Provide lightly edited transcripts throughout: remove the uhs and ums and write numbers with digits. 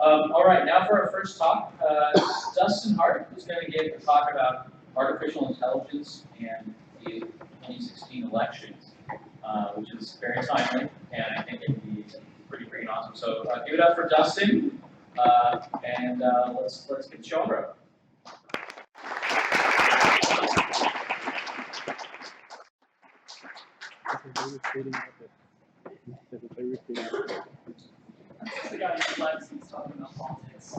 All right, now for our first talk, Dustin Hart is going to give a talk about artificial intelligence and the 2016 elections, which is very timely, and I think it'll be pretty freaking awesome. So give it up for Dustin, and let's get the show over. The guy in the left is talking about politics.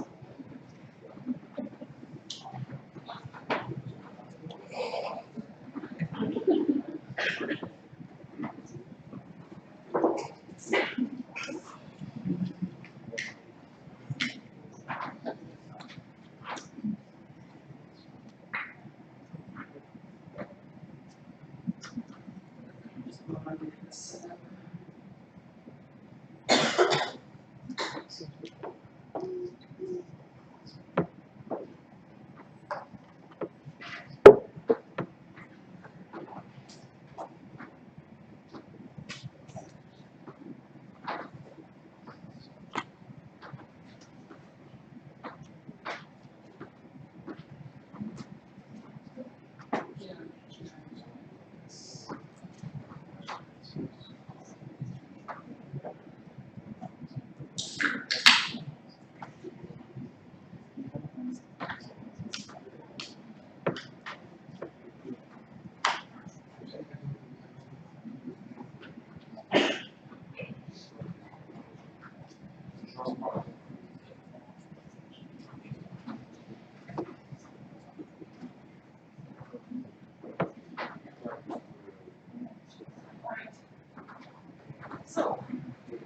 So,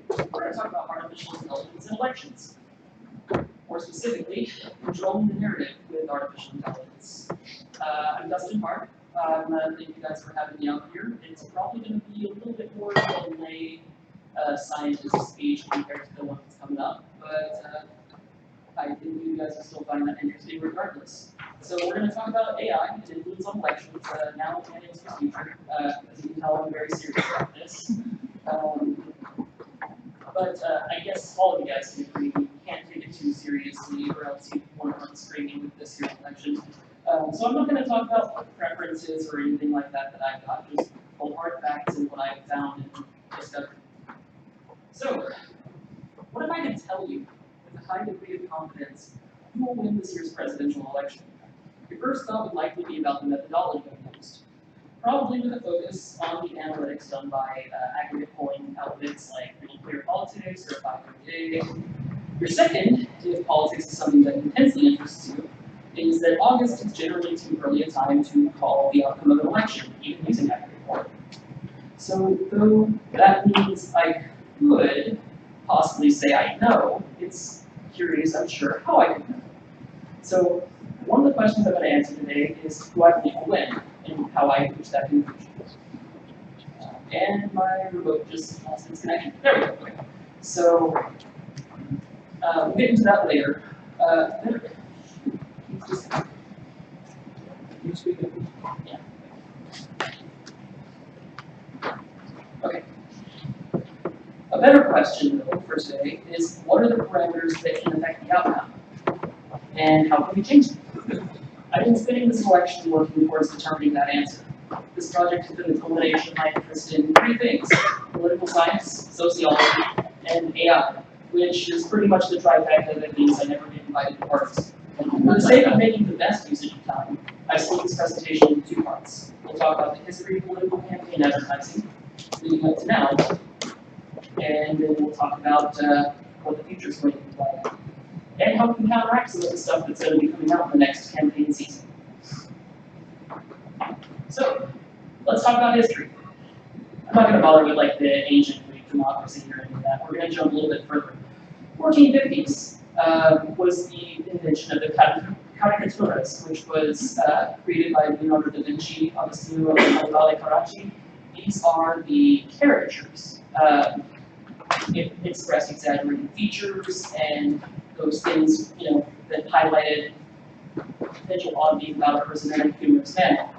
we're going to talk about artificial intelligence in elections. More specifically, controlling the narrative with artificial intelligence. I'm Dustin Hart. Thank you guys for having me out here. It's probably going to be a little bit more of a lay scientist speech compared to the one that's coming up, but I think you guys will still find that interesting regardless. So we're going to talk about AI and influence on elections now and into the future. As you can tell, I'm very serious about this. But I guess all of you guys can agree you can't take it too seriously or else you won't run screaming with this year's election. So I'm not going to talk about preferences or anything like that I've got, just cold hard facts and what I've found and discovered. So, what if I could tell you with a high degree of confidence who will win this year's presidential election? Your first thought would likely be about the methodology used. Probably with a focus on the analytics done by aggregate polling outfits like Real Clear Politics or 538. Your second, if politics is something that intensely interests you, is that August is generally too early a time to call the outcome of an election, even using aggregate polling. So, though that means I could possibly say I know, it's curious, I'm sure, how I could know. So, one of the questions I'm going to answer today is who I believe will win, and how I reach that conclusion. And my remote just lost its connection. There we go. Okay. So, we'll get into that later. Yeah. Okay. A better question, though, for today is what are the parameters that can affect the outcome? And how can we change them? I've been spending this election working towards determining that answer. This project has been the culmination of my interest in three things: political science, sociology, and AI, which is pretty much the trifecta that means I never get invited to parties. For the sake of making the best usage of time, I split this presentation into two parts. We'll talk about the history of political campaign advertising, leading up to now, and then we'll talk about what the future is going to be like, and how we can counteract some of the stuff that's going to be coming out in the next campaign season. So, let's talk about history. I'm not going to bother with like the ancient Greek democracy or any of that. We're going to jump a little bit further. 1450s was the invention of the caricaturas, which was created by Leonardo da Vinci, Agostino, and Vale Carracci. These are the caricatures. It expressed exaggerated features and those things, that highlighted potential oddities about a person in a humorous manner.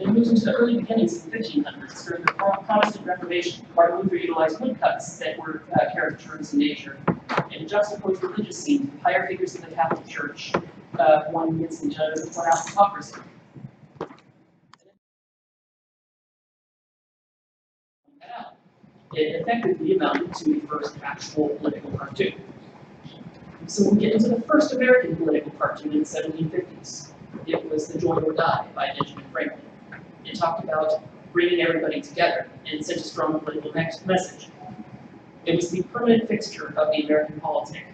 It moves into the early beginnings of the 1500s. During the Protestant Reformation, Martin Luther utilized woodcuts that were caricatures in nature and juxtapose religious scenes with higher figures in the Catholic Church one against each other to point out hypocrisy. It effectively amounted to the first actual political cartoon. So we get into the first American political cartoon in the 1750s. It was The Join or Die by Benjamin Franklin. It talked about bringing everybody together and sent a strong political message. It was the permanent fixture of the American politic.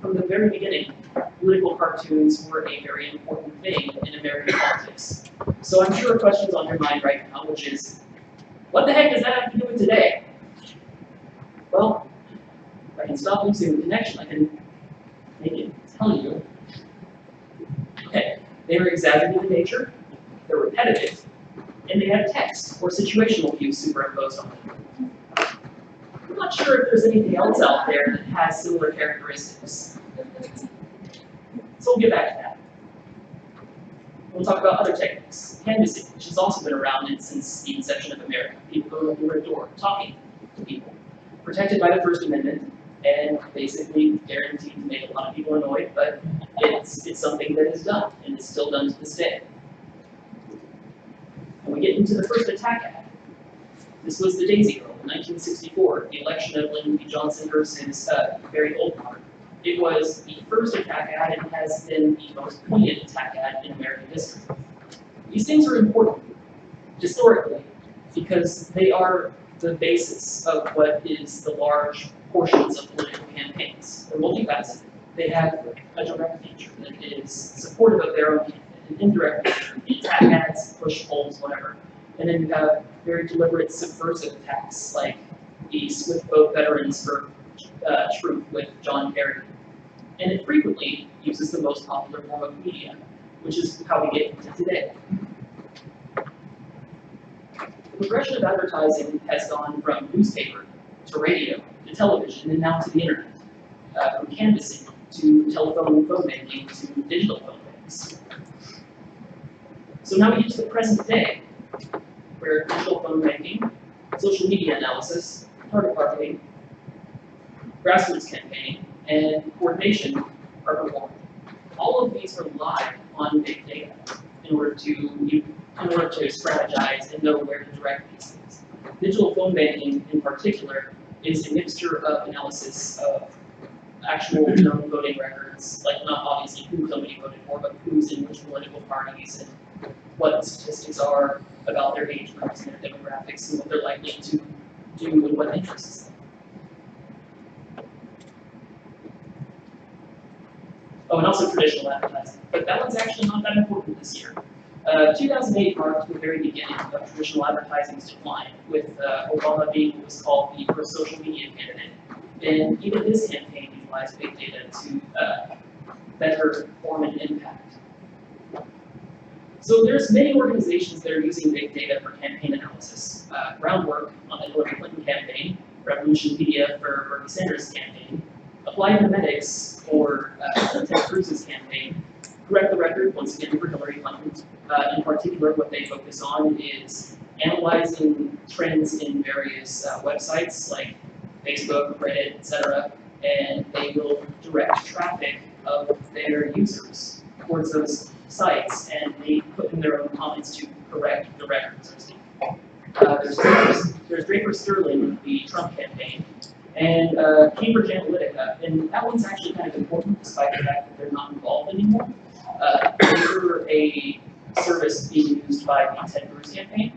From the very beginning, political cartoons were a very important thing in American politics. So I'm sure a question's on your mind right now, which is, what the heck does that have to do with today? Well, if I can stop losing the connection, I can make it tell you. Okay, they were exaggerated in nature, they're repetitive, and they have text or situational views superimposed on them. I'm not sure if there's anything else out there that has similar characteristics. So we'll get back to that. We'll talk about other techniques. Canvassing, which has also been around since the inception of America. People going door to door, talking to people. Protected by the First Amendment, and basically guaranteed to make a lot of people annoyed, but it's something that is done, and it's still done to this day. And we get into the first attack ad. This was the Daisy Girl in 1964, the election of Lyndon B. Johnson versus Barry Goldwater. It was the first attack ad and has been the most poignant attack ad in American history. These things are important historically because they are the basis of what is the large portions of political campaigns. They're multifaceted. They have a direct feature that is supportive of their own candidate, an indirect feature, the attack ads, push polls, whatever. And then you have very deliberate subversive attacks like the Swift Boat Veterans for Truth with John Kerry. And it frequently uses the most popular form of media, which is how we get into today. The progression of advertising has gone from newspaper to radio to television and now to the internet, from canvassing to telephone and phone banking to digital phone banks. So now we get to the present day, where digital phone banking, social media analysis, target marketing, grassroots campaigning, and coordination are performed. All of these rely on big data in order to strategize and know where to direct these things. Digital phone banking, in particular, is a mixture of analysis of actual known voting records, like not obviously who somebody voted for, but who's in which political parties and what the statistics are about their age groups and their demographics and what they're likely to do and what interests them. Oh, and also traditional advertising, but that one's actually not that important this year. 2008 marked the very beginning of traditional advertising's decline, with Obama being what was called the first social media candidate. And even his campaign utilized big data to better form an impact. So there's many organizations that are using big data for campaign analysis. Groundwork on the Hillary Clinton campaign, Revolution Media for Bernie Sanders' campaign, Applied Memetics for Ted Cruz's campaign, Correct the Record, once again for Hillary Clinton. In particular, what they focus on is analyzing trends in various websites like Facebook, Reddit, etc., and they will direct traffic of their users towards those sites, and they put in their own comments to correct the record, so to speak. There's Draper Sterling, the Trump campaign, and Cambridge Analytica, and that one's actually kind of important despite the fact that they're not involved anymore. They were a service being used by the Ted Cruz campaign.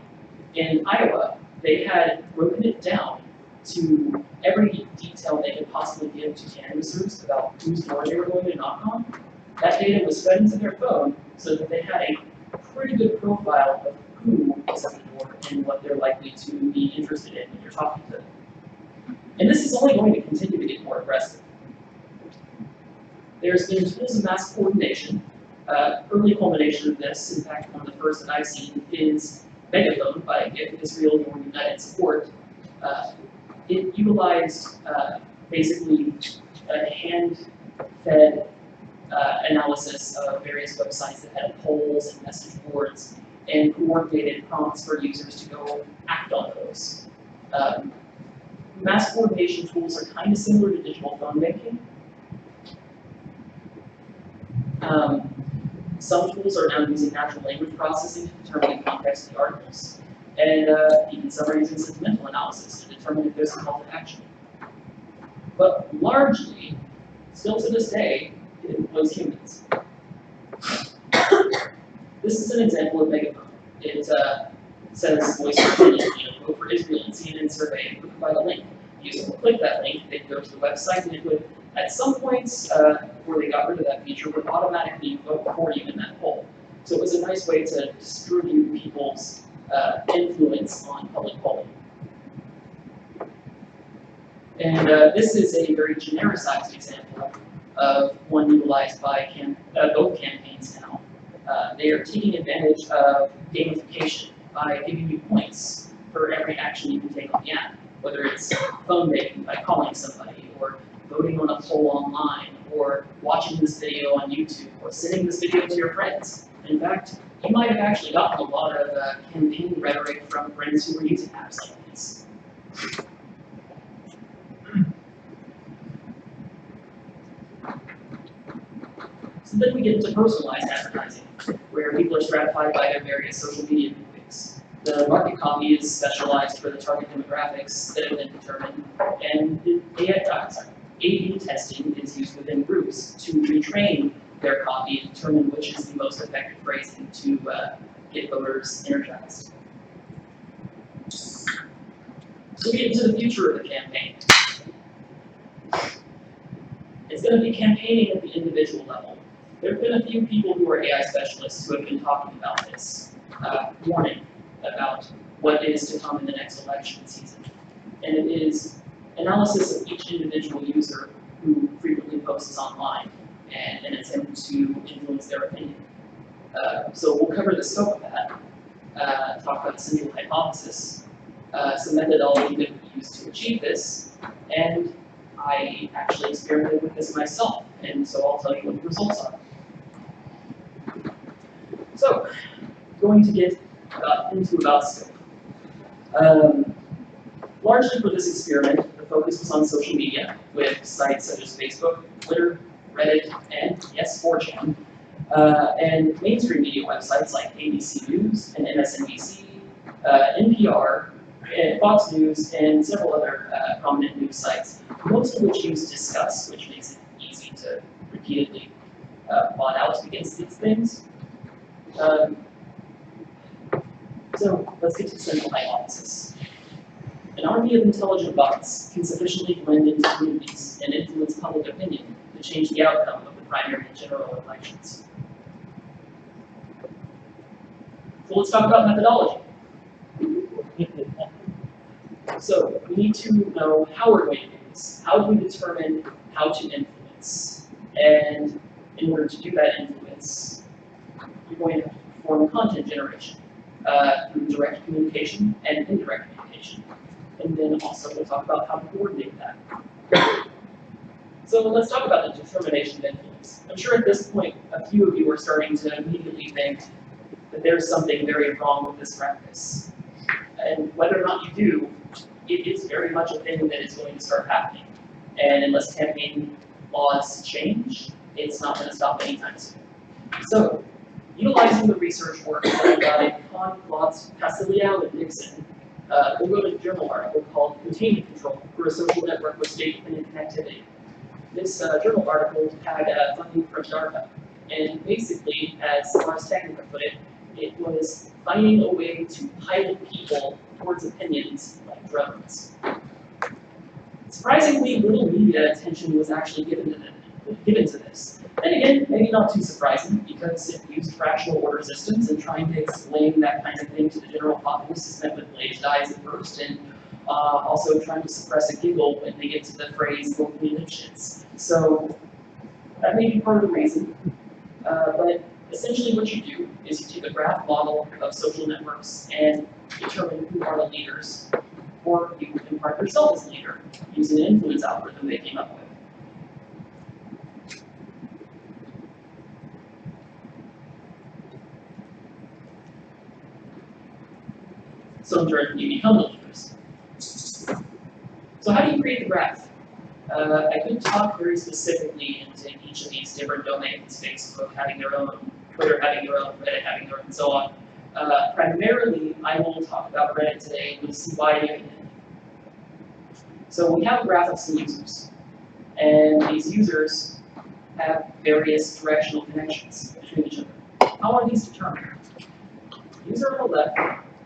In Iowa, they had broken it down to every detail they could possibly give to canvassers about whose door they were going to knock on. That data was fed into their phone so that they had a pretty good profile of who is at the door and what they're likely to be interested in when you're talking to them. And this is only going to continue to get more aggressive. There's been tools of mass coordination. Early culmination of this, in fact, one of the first that I've seen, is Megaphone by Give Israel Your United Support. It utilized basically a hand-fed analysis of various websites that had polls and message boards and coordinated prompts for users to go act on those. mass coordination tools are kind of similar to digital phone banking. Some tools are now using natural language processing to determine the context of the articles. And even some are using sentimental analysis to determine if there's a call to action. But largely, still to this day, it employs humans. This is an example of Megaphone. It says voice for opinion, vote for Israel and CNN survey, and provide a link. The user will click that link, they'd go to the website, and it would, at some points where they got rid of that feature, would automatically vote for you in that poll. So it was a nice way to distribute people's influence on public polling. And this is a very genericized example of one utilized by both campaigns now. They are taking advantage of gamification by giving you points for every action you can take on the app, whether it's phone banking by calling somebody, or voting on a poll online, or watching this video on YouTube, or sending this video to your friends. In fact, you might have actually gotten a lot of campaign rhetoric from friends who were using apps like these. So then we get into personalized advertising, where people are stratified by their various social media groupings. The market copy is specialized for the target demographics that have been determined, and A/B testing is used within groups to retrain their copy and determine which is the most effective phrasing to get voters energized. So we get into the future of the campaign. It's going to be campaigning at the individual level. There have been a few people who are AI specialists who have been talking about this, warning about what is to come in the next election season. And it is analysis of each individual user who frequently posts online and an attempt to influence their opinion. So we'll cover the scope of that, talk about the central hypothesis, some methodology that we use to achieve this, and I actually experimented with this myself, and so I'll tell you what the results are. So, going to get into about scope. Largely for this experiment, the focus was on social media, with sites such as Facebook, Twitter, Reddit, and yes, 4chan, and mainstream media websites like ABC News and MSNBC, NPR, and Fox News, and several other prominent news sites, most of which use Discuss, which makes it easy to repeatedly plot out against these things. So let's get to the central hypothesis. An army of intelligent bots can sufficiently blend into communities and influence public opinion to change the outcome of the primary and general elections. So let's talk about methodology. So we need to know how we're going to do this. How do we determine how to influence? And in order to do that influence, you're going to perform content generation through direct communication and indirect communication. And then also we'll talk about how to coordinate that. So let's talk about the determination of influence. I'm sure at this point, a few of you are starting to immediately think that there's something very wrong with this practice. And whether or not you do, it is very much a thing that is going to start happening. And unless campaign laws change, it's not going to stop anytime soon. So, utilizing the research work done by Kahn, Lotz, Castillo, and Nixon, we'll go to a journal article called Containment Control for a Social Network with State-Dependent Connectivity. This journal article had funding from DARPA. And basically, as Lars Technica put it, it was finding a way to pilot people towards opinions like drones. Surprisingly, little media attention was actually given to this. And again, maybe not too surprising, because it used fractional order systems, and trying to explain that kind of thing to the general populace is met with glazed eyes at first, and also trying to suppress a giggle when they get to the phrase locally live shits. So that may be part of the reason. But essentially what you do is you take a graph model of social networks and determine who are the leaders, or you can mark yourself as a leader using an influence algorithm they came up with. So in turn, you become the leaders. So how do you create the graph? I could talk very specifically into each of these different domains, Facebook having their own, Twitter having their own, Reddit having their own, and so on. Primarily, I will talk about Reddit today with some wide opinion. So we have a graph of some users, and these users have various directional connections between each other. How are these determined? The user on the left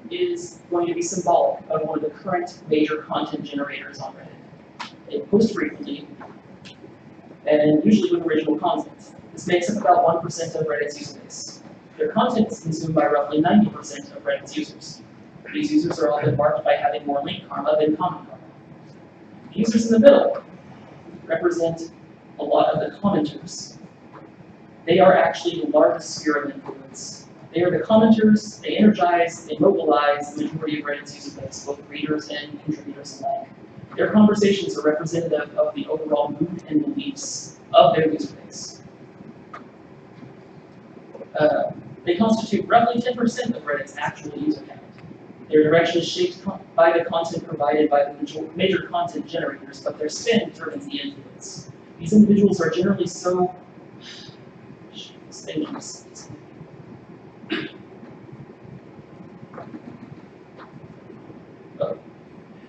is going to be symbolic of one of the current major content generators on Reddit. They post frequently, and usually with original content. This makes up about 1% of Reddit's user base. Their content is consumed by roughly 90% of Reddit's users. These users are often marked by having more link karma than comment karma. The users in the middle represent a lot of the commenters. They are actually the largest sphere of influence. They are the commenters, they energize, they mobilize the majority of Reddit's user base, both readers and contributors alike. Their conversations are representative of the overall mood and beliefs of their user base. They constitute roughly 10% of Reddit's actual user count. Their direction is shaped by the content provided by the major content generators, but their spin determines the influence. These individuals are generally so...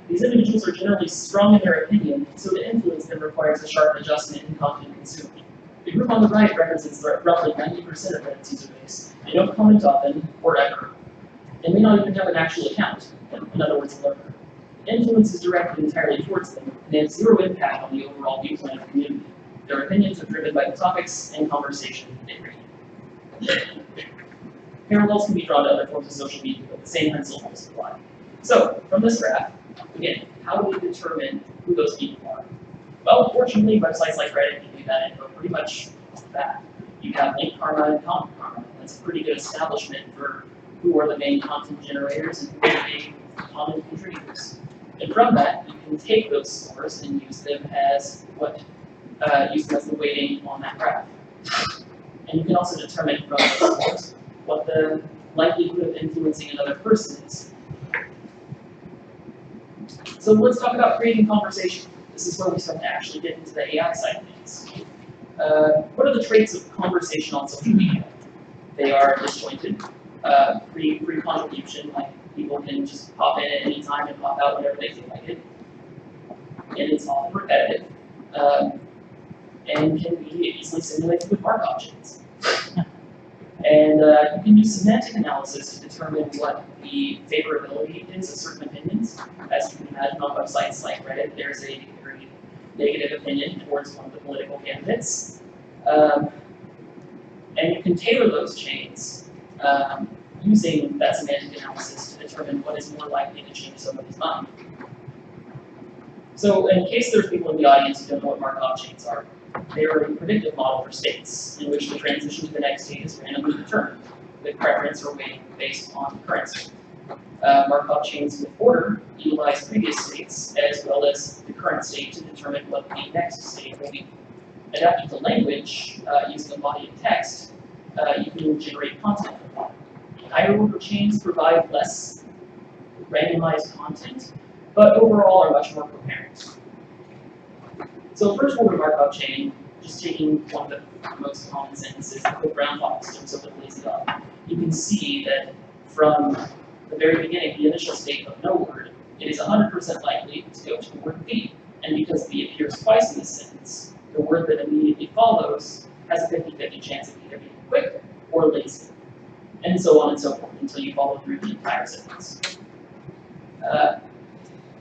These individuals are generally strong in their opinion, so to influence them requires a sharp adjustment in content consumed. The group on the right represents roughly 90% of Reddit's user base. They don't comment often, or ever. They may not even have an actual account, in other words, a lurker. Influence is directed entirely towards them, and they have zero impact on the overall viewpoint of the community. Their opinions are driven by the topics and conversation they read. Parallels can be drawn to other forms of social media, but the same principles apply. So, from this graph, again, how do we determine who those people are? Well, fortunately, websites like Reddit can do that info pretty much off the bat. You have link karma and comment karma. That's a pretty good establishment for who are the main content generators and who are the main comment contributors. And from that, you can take those scores and use them as the weighting on that graph. And you can also determine from those scores what the likelihood of influencing another person is. So let's talk about creating conversation. This is where we start to actually get into the AI side of things. What are the traits of conversation on social media? They are disjointed, free contribution, like people can just pop in at any time and pop out whenever they feel like it. And it's often repetitive, and can be easily simulated with Markov chains. And you can use semantic analysis to determine what the favorability is of certain opinions. As you can imagine on websites like Reddit, there's a very negative opinion towards one of the political candidates. And you can tailor those chains using that semantic analysis to determine what is more likely to change somebody's mind. So in case there's people in the audience who don't know what Markov chains are, they are a predictive model for states in which the transition to the next state is randomly determined, with preference or weight based on the current state. Markov chains with order utilize previous states as well as the current state to determine what the next state will be. Adapting to language using a body of text, you can generate content from that. Higher order chains provide less randomized content, but overall are much more coherent. So first order Markov chain, just taking one of the most common sentences, the groundhog systems of the lazy dog, you can see that from the very beginning, the initial state of no word, it is 100% likely to go to the word be. And because be appears twice in this sentence, the word that immediately follows has a 50-50 chance of either being quick or lazy. And so on and so forth until you follow through the entire sentence.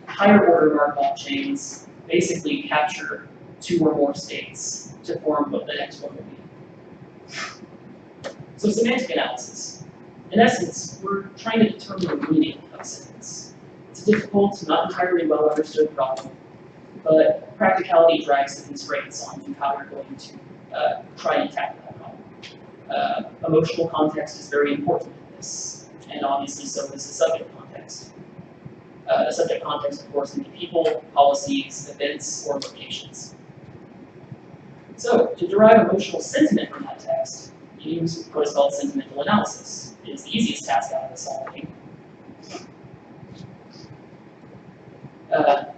Higher order Markov chains basically capture two or more states to form what the next one will be. So semantic analysis. In essence, we're trying to determine the meaning of a sentence. It's a difficult, not entirely well understood problem, but practicality drives the constraints on how you're going to try and tackle that problem. Emotional context is very important in this, and obviously so is the subject context. The subject context, of course, can be people, policies, events, or locations. So, to derive emotional sentiment from that text, you use what is called sentimental analysis. It is the easiest task out of this whole thing.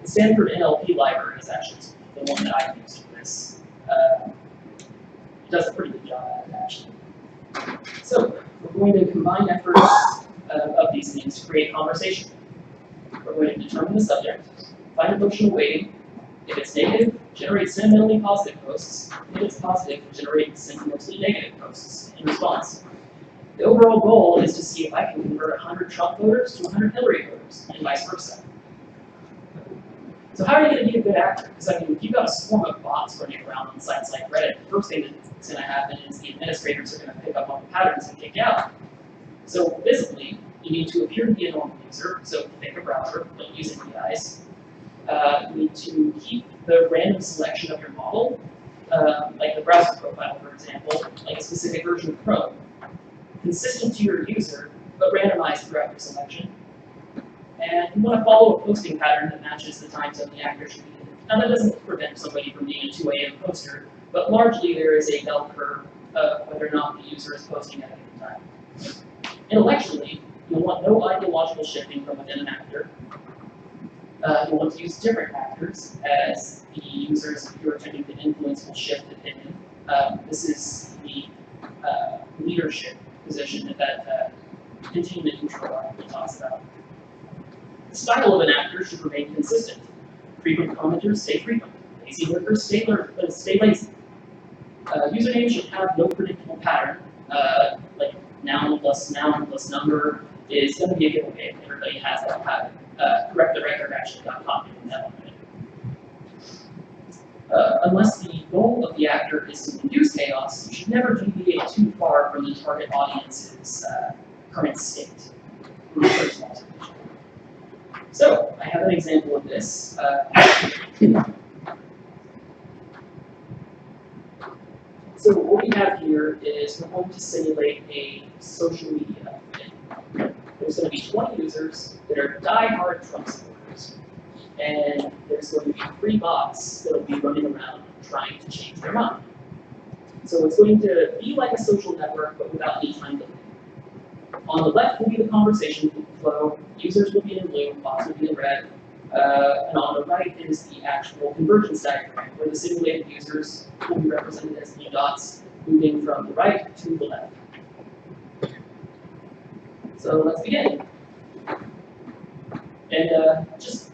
Stanford NLP library is actually the one that I used for this. It does a pretty good job at it, actually. So we're going to combine efforts of these things to create conversation. We're going to determine the subject, find emotional weighting. If it's negative, generate sentimentally positive posts. If it's positive, generate sentimentally negative posts in response. The overall goal is to see if I can convert 100 Trump voters to 100 Hillary voters, and vice versa. So how are you going to be a good actor? Because I mean, if you've got a swarm of bots running around on sites like Reddit, the first thing that's going to happen is the administrators are going to pick up on the patterns and kick you out. So visibly, you need to appear to be a normal user, so pick a browser, don't use APIs. You need to keep the random selection of your model, like the browser profile, for example, like a specific version of Chrome, consistent to your user, but randomized throughout your selection. And you want to follow a posting pattern that matches the time zone the actor should be in. Now that doesn't prevent somebody from being a 2 a.m. poster, but largely there is a bell curve of whether or not the user is posting at a given time. Intellectually, you'll want no ideological shifting from within an actor. You'll want to use different actors as the users you're attempting to influence will shift opinion. This is the leadership position that containment neutral article talks about. The style of an actor should remain consistent. Frequent commenters stay frequent. Lazy workers stay lazy. Username should have no predictable pattern, like noun plus number is going to be a giveaway. Everybody has that pattern. Correct the record actually got copied in that one. Unless the goal of the actor is to induce chaos, you should never deviate too far from the target audience's current state. So, I have an example of this. So what we have here is we're going to simulate a social media thing. There's going to be 20 users that are die-hard Trump supporters. And there's going to be 3 bots that will be running around trying to change their mind. So it's going to be like a social network, but without any time limit. On the left will be the conversation flow, users will be in blue, bots will be in red, and on the right is the actual convergence diagram, where the simulated users will be represented as blue dots, moving from the right to the left. So let's begin. And just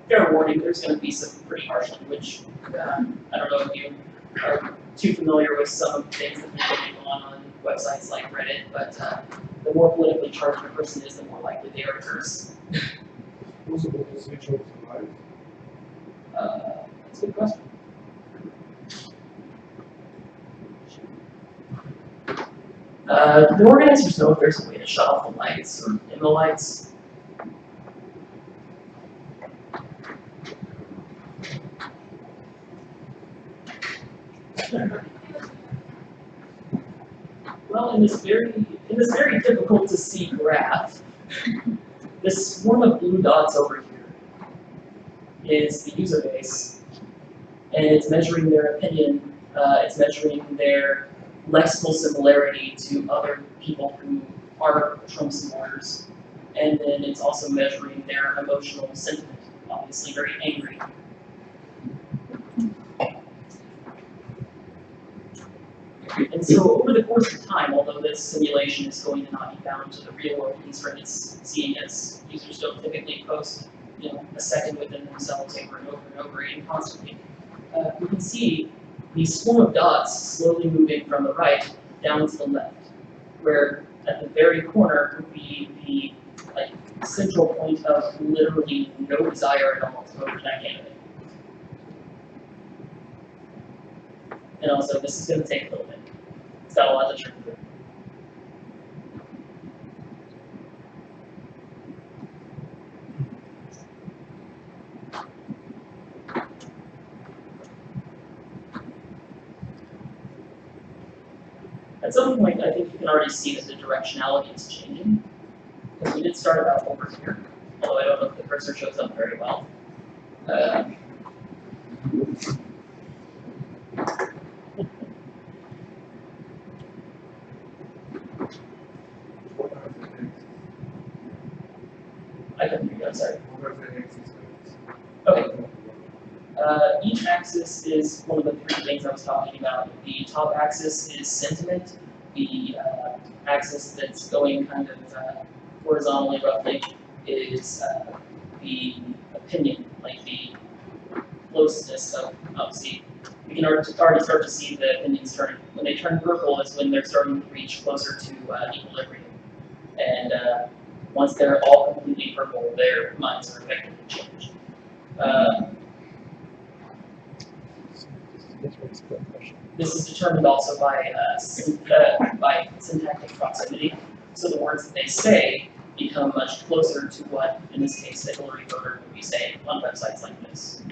fair warning, there's going to be some pretty harsh language. I don't know if you are too familiar with some of the things that have been going on websites like Reddit, but the more politically charged a person is, the more likely they are to curse. Who's supposed to switch over to live? That's a good question. The organizers know if there's a way to shut off the lights or dim the lights. Well, in this very difficult to see graph, this swarm of blue dots over here is the user base, and it's measuring their opinion. It's measuring their lexical similarity to other people who are Trump supporters, and then it's also measuring their emotional sentiment. Obviously, very angry. And so over the course of time, although this simulation is going to not be bound to the real world constraints, seeing as users don't typically post, a second within themselves over and over and over and constantly, you can see the swarm of dots slowly moving from the right down to the left, where at the very corner would be the central point of literally no desire at all to vote for that candidate. And also, this is going to take a little bit. It's got a lot to churn through. At some point, I think you can already see that the directionality is changing, because we did start about over here, although I don't know if the cursor shows up very well. I couldn't hear you, I'm sorry. Okay. Each axis is one of the three things I was talking about. The top axis is sentiment. The axis that's going kind of horizontally, roughly, is the opinion, like the closeness of see. We can already start to see the opinions turning. When they turn purple is when they're starting to reach closer to equilibrium. And once they're all completely purple, their minds are effectively changed. This is determined also by syntactic proximity. So the words that they say become much closer to what, in this case, the Hillary voter would be saying on websites like this.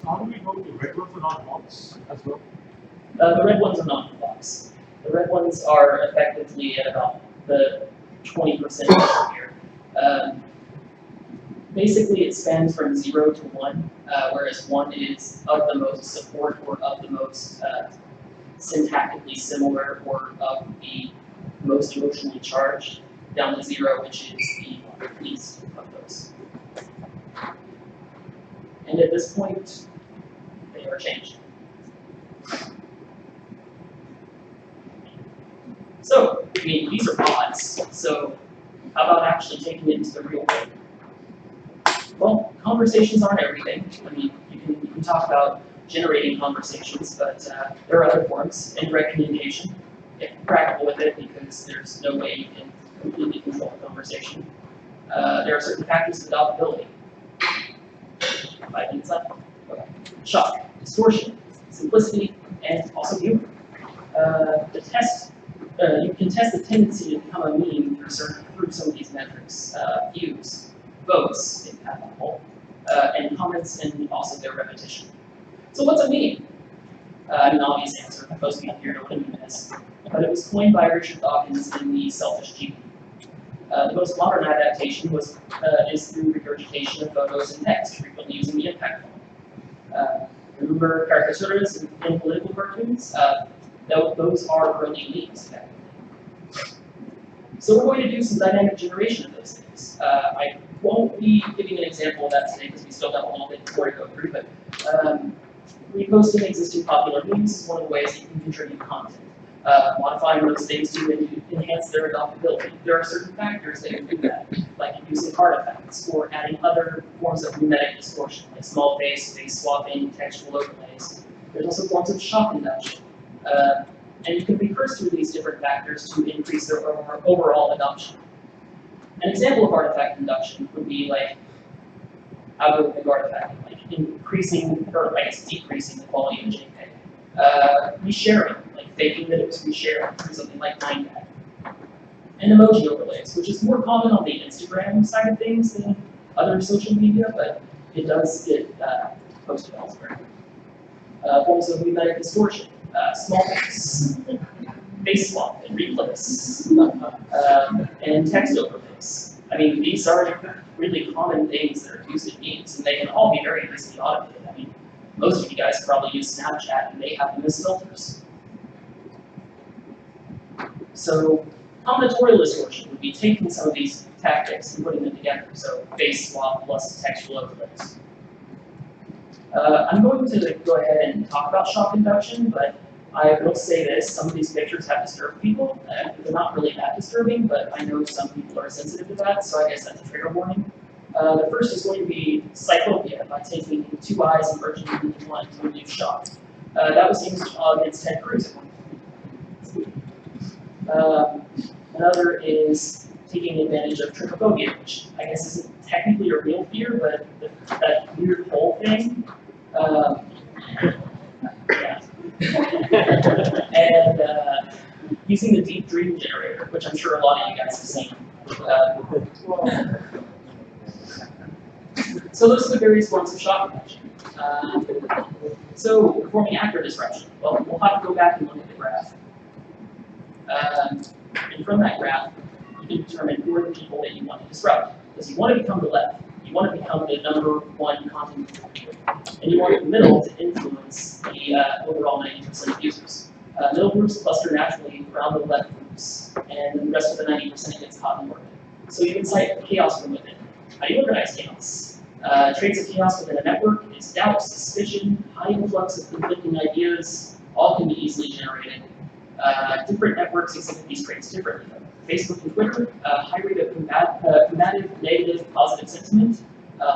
How do we know the red ones are not bots as well? The red ones are not blocks. The red ones are effectively at about the 20% here. Basically, it spans from 0 to 1, whereas 1 is of the most support or of the most syntactically similar or of the most emotionally charged, down to 0, which is the least of those. And at this point, they are changed. So, I mean, these are bots, so how about actually taking it into the real world? Well, conversations aren't everything. I mean, you can talk about generating conversations, but there are other forms. Indirect communication, get practical with it because there's no way you can completely control a conversation. There are certain factors of adoptability. 5 minutes left. Okay. Shock, distortion, simplicity, and also humor. You can test the tendency to become a meme through some of these metrics. Views, votes, if applicable, and comments, and also their repetition. So what's a meme? An obvious answer. Most people here know what a meme is. But it was coined by Richard Dawkins in the Selfish Gene. The most modern adaptation is through regurgitation of photos and text, frequently using the impact font. Remember caricatures in political cartoons? Those are early memes, effectively. So we're going to do some dynamic generation of those things. I won't be giving an example of that today because we still have a little bit more to go through, but reposting existing popular memes is one of the ways that you can contribute content. Modifying those things to enhance their adoptability. There are certain factors that can do that, like using artifacts or adding other forms of memetic distortion, like small face swapping, textual overlays. There's also forms of shock induction. And you can recurse through these different factors to increase their overall adoption. An example of artifact induction would be like algorithmic artifacting, like increasing, or I guess decreasing the quality of a JPEG. Resharing, like faking that it was reshared through something like 9gag. And emoji overlays, which is more common on the Instagram side of things than other social media, but it does get posted elsewhere. Forms of memetic distortion, small face swap and replace, and text overlays. I mean, these are really common things that are used in memes, and they can all be very easily automated. I mean, most of you guys probably use Snapchat, and they have them as filters. So, combinatorial distortion would be taking some of these tactics and putting them together. So, face swap plus textual overlays. I'm going to go ahead and talk about shock induction, but I will say this, some of these pictures have disturbed people. They're not really that disturbing, but I know some people are sensitive to that, so I guess that's a trigger warning. The first is going to be Cyclopia, by taking 2 eyes and merging them into one to induce shock. That was used against Ted Cruz at one point. Another is taking advantage of trypophobia, which I guess isn't technically a real fear, but that weird hole thing. Yeah. And using the deep dream generator, which I'm sure a lot of you guys have seen. So those are the various forms of shock induction. So performing actor disruption. Well, we'll have to go back and look at the graph. And from that graph, you can determine who are the people that you want to disrupt. Because you want to become the left. You want to become the #1 content contributor. And you want the middle to influence the overall 90% of users. Middle groups cluster naturally around the left groups, and then the rest of the 90% gets caught in orbit. So you incite chaos from within. How do you organize chaos? Traits of chaos within a network is doubt, suspicion, high influx of conflicting ideas, all can be easily generated. Different networks exhibit these traits differently. Facebook and Twitter, high rate of combative, negative, positive sentiment,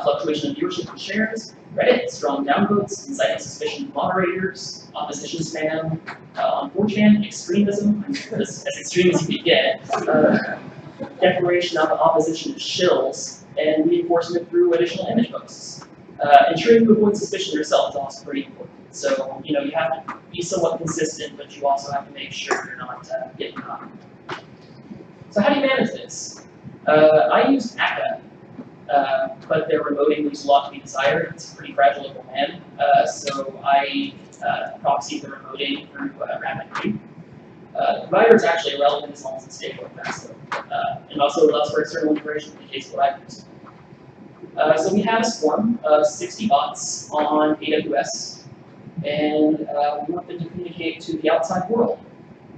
fluctuation of viewership and shares. Reddit, strong downvotes, inciting suspicion of moderators, opposition spam. On 4chan, extremism, as extreme as you can get. Declaration of opposition to shills, and reinforcement through additional image posts. Ensuring you avoid suspicion yourself is also pretty important. So, you have to be somewhat consistent, but you also have to make sure you're not getting caught. So how do you manage this? I use ACA, but their remoting leaves a lot to be desired. It's a pretty fragile little man, so I proxy the remoting through RapidQ. The provider is actually irrelevant as long as it's stable and fast, though. And also allows for external integration in the case of what I use. So we have a swarm of 60 bots on AWS, and we want them to communicate to the outside world.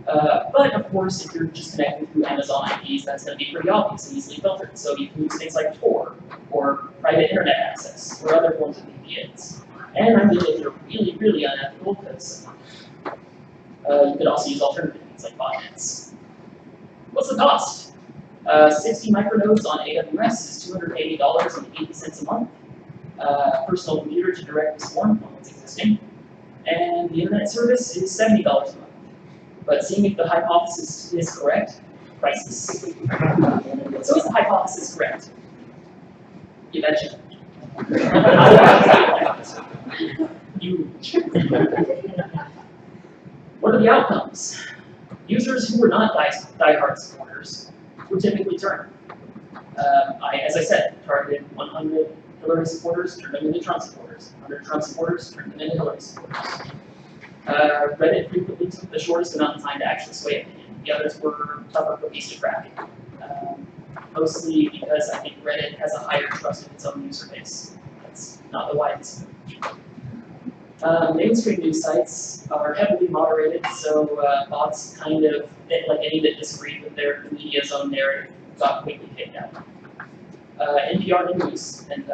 But of course, if you're just connecting through Amazon IPs, that's going to be pretty obvious and easily filtered. So you can use things like Tor, or private internet access, or other forms of VPNs. And I mean, if you're really, really unethical, because you could also use alternative things like botnets. What's the cost? 60 micronodes on AWS is $280.80 a month. Personal computer to direct the swarm when it's existing. And the internet service is $70 a month. But seeing if the hypothesis is correct, priceless. So is the hypothesis correct? You betcha. What are the outcomes? Users who were not diehard supporters would typically turn. As I said, targeted 100 Hillary supporters, turned them into Trump supporters. 100 Trump supporters, turned them into Hillary supporters. Reddit frequently took the shortest amount of time to actually sway opinion. The others were tougher cookies to crack. Mostly because I think Reddit has a higher trust in its own user base. That's not the widest. Mainstream news sites are heavily moderated, so bots kind of, like any that disagreed with the media's own narrative, got quickly kicked out. NPR News, and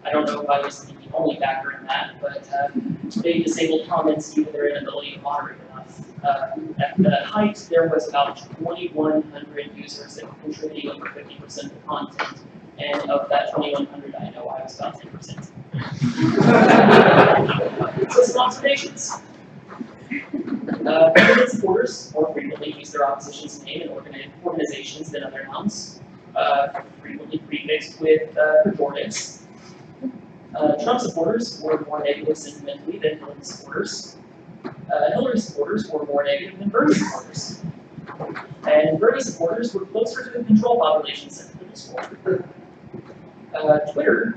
I don't know if I was the only factor in that, but they disabled comments due to their inability to moderate enough. At the height, there was about 2,100 users that were contributing over 50% of the content, and of that 2,100, I know I was about 10%. So some observations. Candidate supporters more frequently use their opposition's name in organizations than other nouns, frequently prefixed with pejoratives. Trump supporters were more negative sentimentally than Hillary supporters. Hillary supporters were more negative than Bernie supporters. And Bernie supporters were closer to the control population sentiment score. Twitter,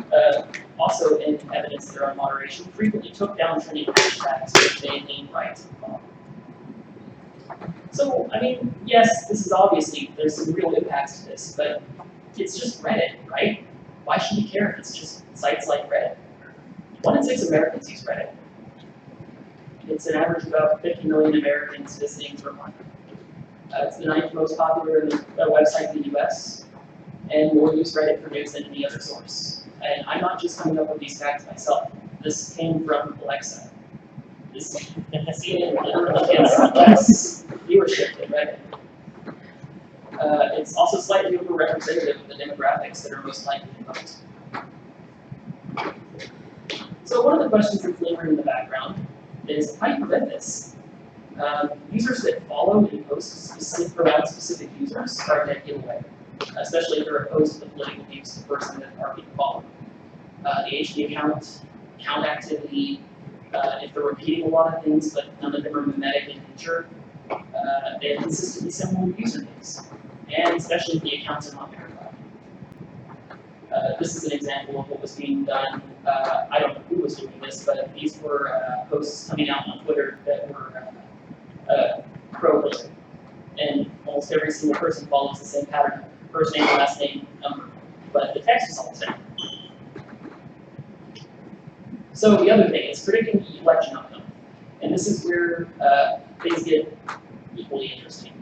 also in evidence of their own moderation, frequently took down trending hashtags which they lean right. So, I mean, yes, this is obviously, there's some real impacts to this, but it's just Reddit, right? Why should we care if it's just sites like Reddit? 1 in 6 Americans use Reddit. It's an average of about 50 million Americans visiting per month. It's the 9th most popular website in the US, and more use Reddit for news than any other source. And I'm not just coming up with these facts myself. This came from Alexa. This CNN literally gets less viewership than Reddit. It's also slightly overrepresentative of the demographics that are most likely to vote. So one of the questions that's lingering in the background is, how do you prevent this? Users that follow and post around specific users are a dead giveaway, especially if they're opposed to the political views of the person that are being followed. The HD account activity, if they're repeating a lot of things, but none of them are memetic in nature, they have consistently similar usernames, and especially if the accounts are not verified. This is an example of what was being done. I don't know who was doing this, but these were posts coming out on Twitter that were pro-Hillary. And almost every single person follows the same pattern. First name, last name, number. But the text is all the same. So the other thing is predicting the election outcome. And this is where things get equally interesting.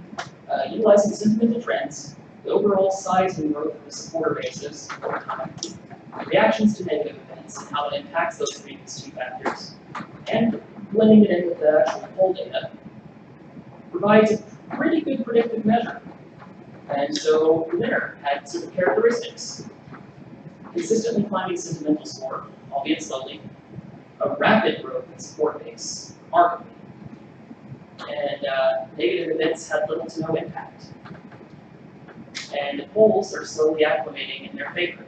Utilizing sentimental trends, the overall size and growth of the supporter bases over time, reactions to negative events and how it impacts those previous two factors, and blending it in with the actual poll data, provides a pretty good predictive measure. And so the winner had certain characteristics. Consistently climbing sentimental score, albeit slowly, a rapid growth in support base, markedly, and negative events had little to no impact. And the polls are slowly acclimating in their favor.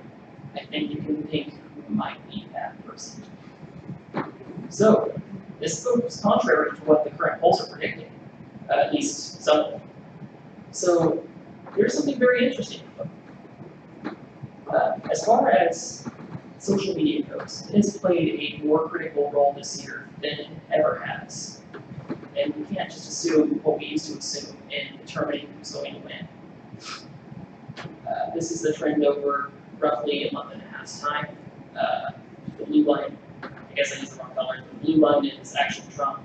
I think you can think who might be that person. So, this is contrary to what the current polls are predicting, at least some of them. So, here's something very interesting. As far as social media goes, it has played a more critical role this year than it ever has. And we can't just assume what we used to assume in determining who's going to win. This is the trend over roughly a month and a half's time. The blue line, I guess I used the wrong color, the blue line is actually Trump.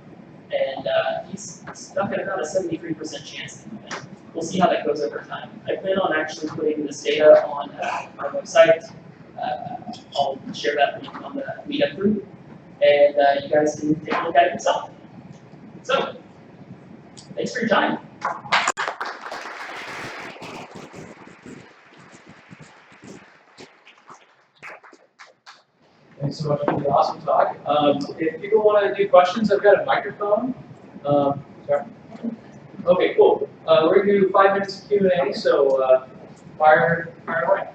And he's stuck at about a 73% chance to win. We'll see how that goes over time. I plan on actually putting this data on our website. I'll share that link on the meetup group, and you guys can take a look at it yourself. So, thanks for your time. Thanks so much for the awesome talk. If people want to do questions, I've got a microphone. Sorry. Okay, cool. We're going to do 5 minutes of Q&A, so fire away.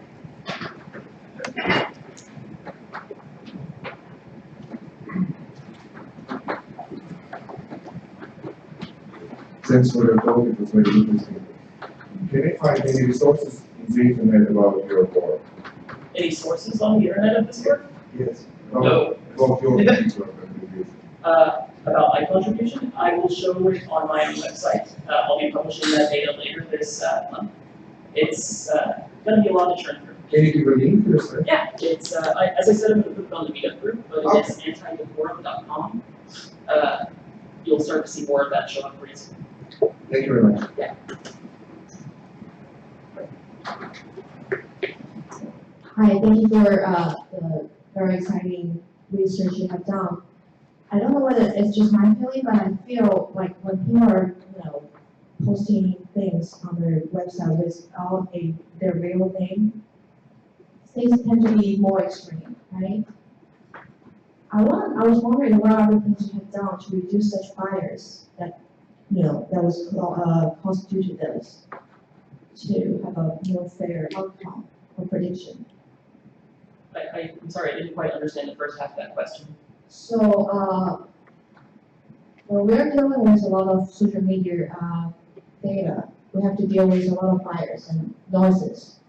Thanks for the talk, it was very interesting. Can I find any resources in the internet about your work? Any sources on the internet of this work? Yes. No. About your particular contribution. About my contribution, I will show it on my website. I'll be publishing that data later this month. It's going to be a lot to churn through. Can you give a link to this? Yeah, it's, as I said, I'm going to put it on the meetup group, but Okay. it's antidecorum.com. You'll start to see more of that show up pretty soon. Thank you very much. Yeah. Hi, thank you for the very exciting research you have done. I don't know whether it's just my feeling, but I feel like when people are, posting things on their website without their real name, things tend to be more extreme, right? I was wondering what other things you have done to reduce such bias that was constituted those to have a more fair outcome or prediction. I'm sorry, I didn't quite understand the first half of that question. So, when we're dealing with a lot of social media data, we have to deal with a lot of bias and noises.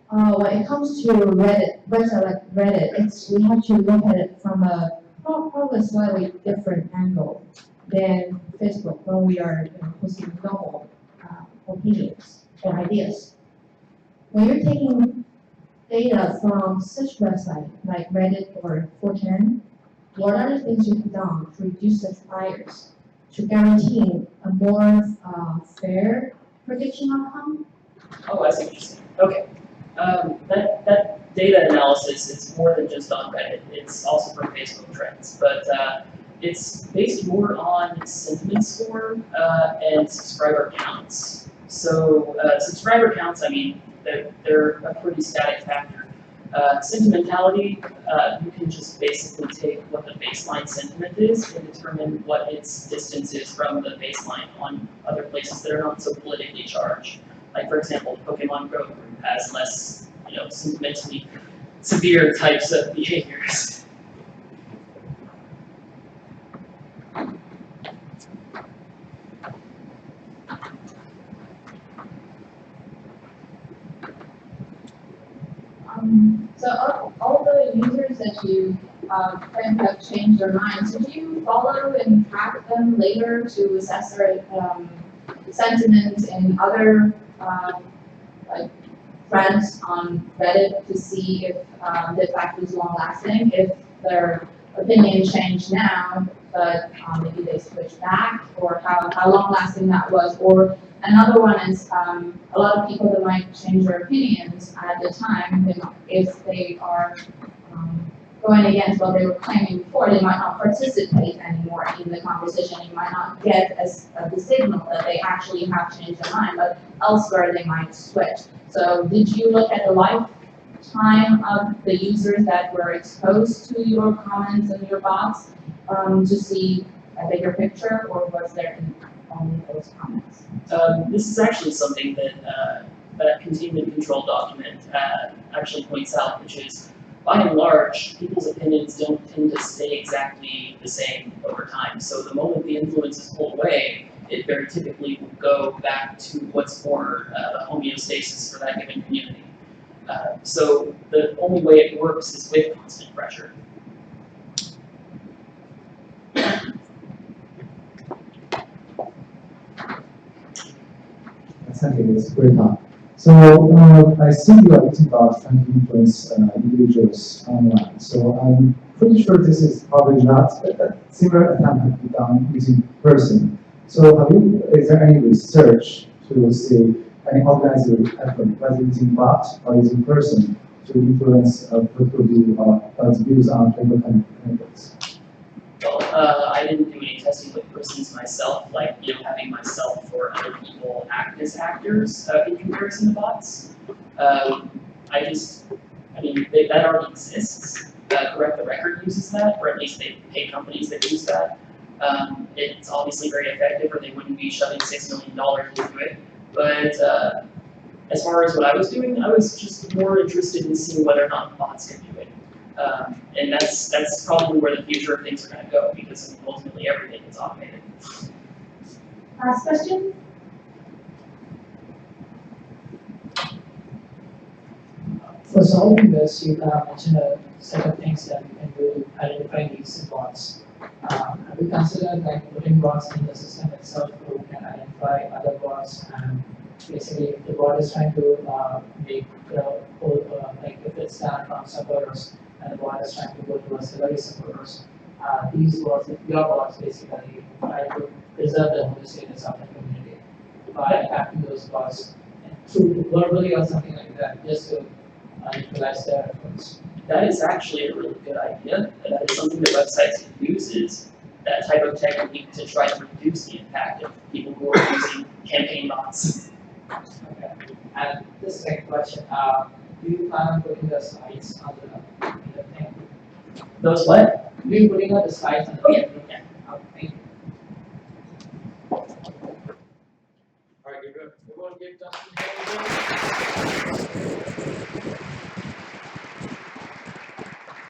When it comes to Reddit, website like Reddit, we have to look at it from a probably slightly different angle than Facebook when we are posting normal opinions or ideas. When you're taking data from such website like Reddit or 4chan, what are the things you've done to reduce such bias to guarantee a more fair prediction outcome? Oh, I see what you're saying. Okay. That data analysis is more than just on Reddit. It's also for Facebook trends, but it's based more on sentiment score and subscriber counts. So subscriber counts, I mean, they're a pretty static factor. Sentimentality, you can just basically take what the baseline sentiment is and determine what its distance is from the baseline on other places that are not so politically charged. Like, for example, the Pokemon Go group has less, sentimentally severe types of behaviors. So all the users that you claim have changed their minds, did you follow and track them later to assess their sentiment in other like threads on Reddit to see if the effect was long lasting? If their opinion changed now, but maybe they switch back, or how long lasting that was. Or another one is a lot of people that might change their opinions at the time, if they are going against what they were claiming before, they might not participate anymore in the conversation. You might not get the signal that they actually have changed their mind, but elsewhere they might switch. So did you look at the lifetime of the users that were exposed to your comments and your bots to see a bigger picture, or was there only those comments? This is actually something that that containment control document actually points out, which is, by and large, people's opinions don't tend to stay exactly the same over time. So the moment the influence is pulled away, it very typically will go back to what's more homeostasis for that given community. So the only way it works is with constant pressure. Thank you, it's great talk. So I see you are using bots trying to influence individuals online. So I'm pretty sure this is probably not a similar attempt to be done using person. So is there any research to see any organizer effort, whether using bot or using person, to influence political views on political candidates? Well, I didn't do any testing with persons myself, like, having myself or other people act as actors in comparison to bots. That already exists. Correct the Record uses that, or at least they pay companies that use that. It's obviously very effective, or they wouldn't be shoving $6 million into it. But as far as what I was doing, I was just more interested in seeing whether or not bots can do it. And that's probably where the future of things are going to go, because ultimately everything is automated. Last question? For solving this, you mentioned a set of things that you can do to identify leaks and bots. Have you considered putting bots in the system itself so we can identify other bots, and basically if the bot is trying to make the whole, if it's done from supporters and the bot is trying to go to auxiliary supporters, these bots, your bots basically try to preserve the homogeneous of the community by attacking those bots through verbally or something like that, just to utilize their efforts. That is actually a really good idea. That is something that websites can use, is that type of technique to try to reduce the impact of people who are using campaign bots. Okay. And the second question, do you plan on putting the slides on the thing? Those what? Are you putting out the slides on the Oh, yeah. Okay. Thank you. All right, you're good. We're going to give Dustin a hand.